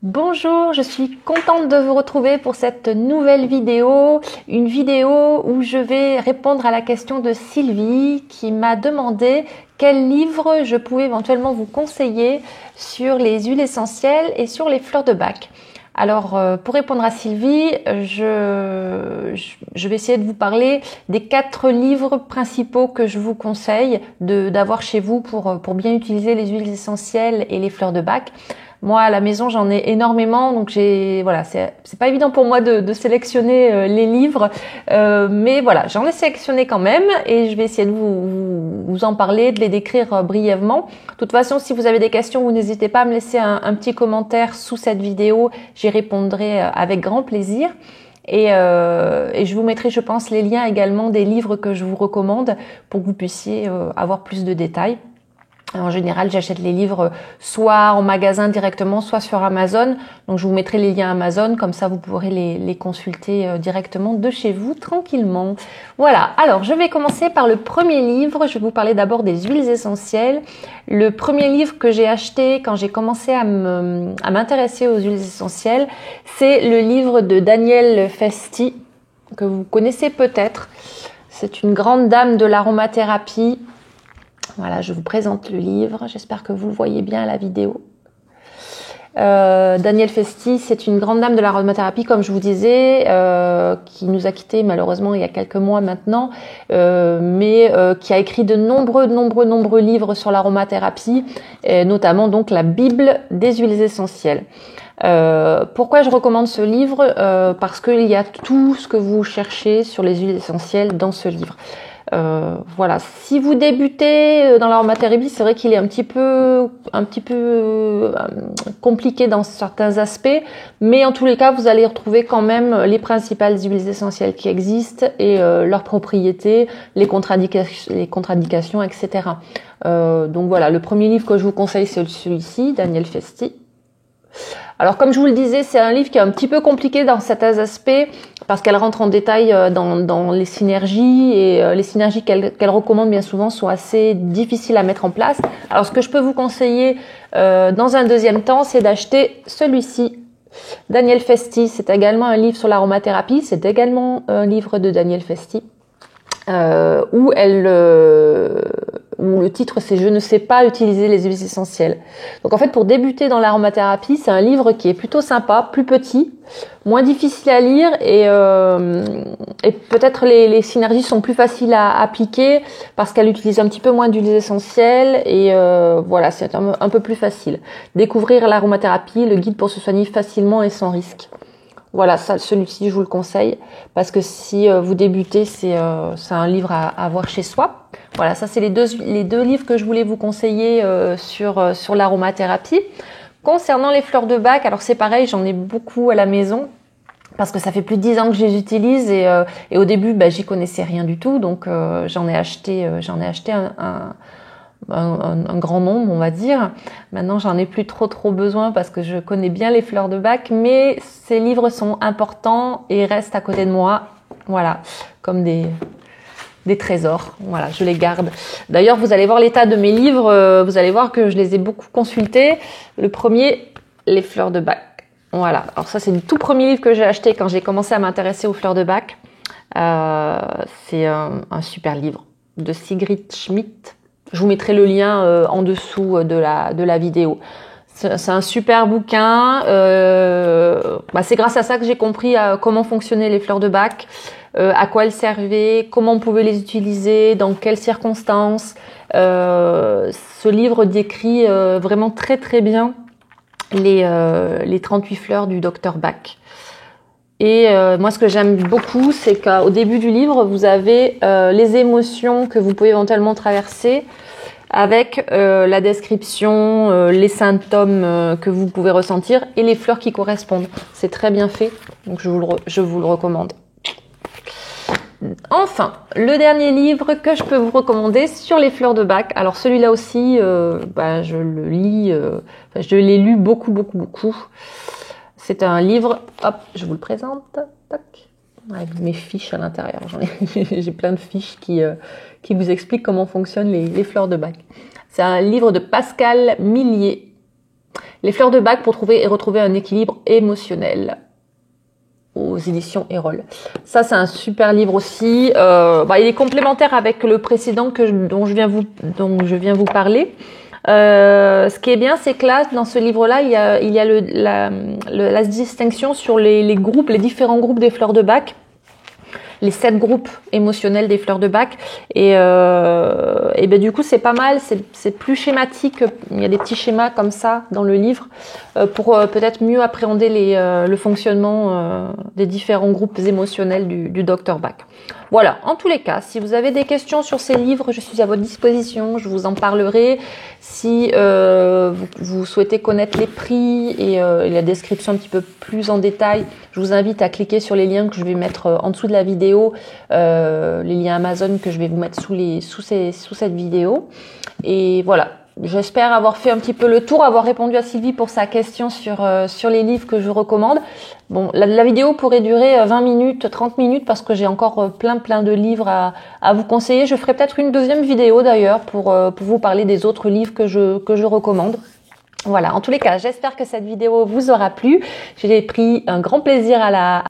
Bonjour, je suis contente de vous retrouver pour cette nouvelle vidéo, une vidéo où je vais répondre à la question de Sylvie qui m'a demandé quel livre je pouvais éventuellement vous conseiller sur les huiles essentielles et sur les fleurs de Bach. Alors, pour répondre à Sylvie, je vais essayer de vous parler des 4 livres principaux que je vous conseille d'avoir chez vous pour bien utiliser les huiles essentielles et les fleurs de Bach. Moi, à la maison, j'en ai énormément, donc voilà, c'est pas évident pour moi de sélectionner les livres, mais voilà, j'en ai sélectionné quand même et je vais essayer de vous en parler, de les décrire brièvement. De toute façon, si vous avez des questions, vous n'hésitez pas à me laisser un petit commentaire sous cette vidéo, j'y répondrai avec grand plaisir. Et je vous mettrai, je pense, les liens également des livres que je vous recommande pour que vous puissiez avoir plus de détails. En général, j'achète les livres soit en magasin directement, soit sur Amazon. Donc, je vous mettrai les liens Amazon, comme ça vous pourrez les consulter directement de chez vous, tranquillement. Voilà, alors je vais commencer par le premier livre. Je vais vous parler d'abord des huiles essentielles. Le premier livre que j'ai acheté quand j'ai commencé à m'intéresser aux huiles essentielles, c'est le livre de Danielle Festi, que vous connaissez peut-être. C'est une grande dame de l'aromathérapie. Voilà, je vous présente le livre. J'espère que vous le voyez bien à la vidéo. Danielle Festi, c'est une grande dame de l'aromathérapie, comme je vous disais, qui nous a quittés malheureusement il y a quelques mois maintenant, mais qui a écrit de nombreux livres sur l'aromathérapie, notamment donc la Bible des huiles essentielles. Pourquoi je recommande ce livre? Parce qu'il y a tout ce que vous cherchez sur les huiles essentielles dans ce livre. Voilà, si vous débutez dans l'aromathérapie, c'est vrai qu'il est un petit peu compliqué dans certains aspects, mais en tous les cas, vous allez retrouver quand même les principales huiles essentielles qui existent et leurs propriétés, les contre-indications, etc. Donc voilà, le premier livre que je vous conseille, c'est celui-ci, Danielle Festi. Alors, comme je vous le disais, c'est un livre qui est un petit peu compliqué dans certains aspects parce qu'elle rentre en détail dans les synergies et les synergies qu'elle recommande bien souvent sont assez difficiles à mettre en place. Alors, ce que je peux vous conseiller dans un deuxième temps, c'est d'acheter celui-ci, Danielle Festi. C'est également un livre sur l'aromathérapie. C'est également un livre de Danielle Festi où le titre c'est « Je ne sais pas utiliser les huiles essentielles ». Donc en fait, pour débuter dans l'aromathérapie, c'est un livre qui est plutôt sympa, plus petit, moins difficile à lire et peut-être les synergies sont plus faciles à appliquer parce qu'elle utilise un petit peu moins d'huiles essentielles et voilà, c'est un peu plus facile. Découvrir l'aromathérapie, le guide pour se soigner facilement et sans risque. Voilà, celui-ci, je vous le conseille parce que si vous débutez, c'est un livre à avoir chez soi. Voilà, ça c'est les deux livres que je voulais vous conseiller sur l'aromathérapie. Concernant les fleurs de Bach, alors c'est pareil, j'en ai beaucoup à la maison parce que ça fait plus de 10 ans que je les utilise et au début, j'y connaissais rien du tout, donc j'en ai acheté un grand nombre, on va dire. Maintenant, j'en ai plus trop besoin parce que je connais bien les fleurs de Bach, mais ces livres sont importants et restent à côté de moi, voilà, comme des trésors. Voilà, je les garde. D'ailleurs, vous allez voir l'état de mes livres, vous allez voir que je les ai beaucoup consultés. Le premier, les fleurs de Bach. Voilà, alors ça, c'est le tout premier livre que j'ai acheté quand j'ai commencé à m'intéresser aux fleurs de Bach. C'est un super livre de Sigrid Schmidt. Je vous mettrai le lien en dessous de la vidéo. C'est un super bouquin. C'est grâce à ça que j'ai compris comment fonctionnaient les fleurs de Bach, à quoi elles servaient, comment on pouvait les utiliser, dans quelles circonstances. Ce livre décrit vraiment très bien les 38 fleurs du docteur Bach. Et moi, ce que j'aime beaucoup, c'est qu'au début du livre, vous avez les émotions que vous pouvez éventuellement traverser avec la description, les symptômes que vous pouvez ressentir et les fleurs qui correspondent. C'est très bien fait, donc je vous le recommande. Enfin, le dernier livre que je peux vous recommander sur les fleurs de Bach. Alors celui-là aussi, je le lis, je l'ai lu beaucoup. C'est un livre, hop, je vous le présente, tac, avec mes fiches à l'intérieur. J'ai plein de fiches qui vous expliquent comment fonctionnent les fleurs de Bach. C'est un livre de Pascal Millier. Les fleurs de bac pour trouver et retrouver un équilibre émotionnel aux éditions Erol. Ça, c'est un super livre aussi. Il est complémentaire avec le précédent dont je viens vous parler. Ce qui est bien, c'est que là, dans ce livre-là, il y a la distinction sur les groupes, les différents groupes des fleurs de bac. Les 7 groupes émotionnels des fleurs de bac et du coup c'est pas mal, c'est plus schématique, il y a des petits schémas comme ça dans le livre pour peut-être mieux appréhender le fonctionnement des différents groupes émotionnels du Dr Bach. Voilà, en tous les cas, si vous avez des questions sur ces livres, je suis à votre disposition, je vous en parlerai. Si vous souhaitez connaître les prix et la description un petit peu plus en détail, je vous invite à cliquer sur les liens que je vais mettre en dessous de la vidéo, les liens Amazon que je vais vous mettre sous cette vidéo. Et voilà. J'espère avoir fait un petit peu le tour, avoir répondu à Sylvie pour sa question sur les livres que je recommande. Bon, la vidéo pourrait durer 20 minutes, 30 minutes parce que j'ai encore plein de livres à vous conseiller. Je ferai peut-être une deuxième vidéo d'ailleurs pour vous parler des autres livres que je recommande. Voilà, en tous les cas, j'espère que cette vidéo vous aura plu. J'ai pris un grand plaisir à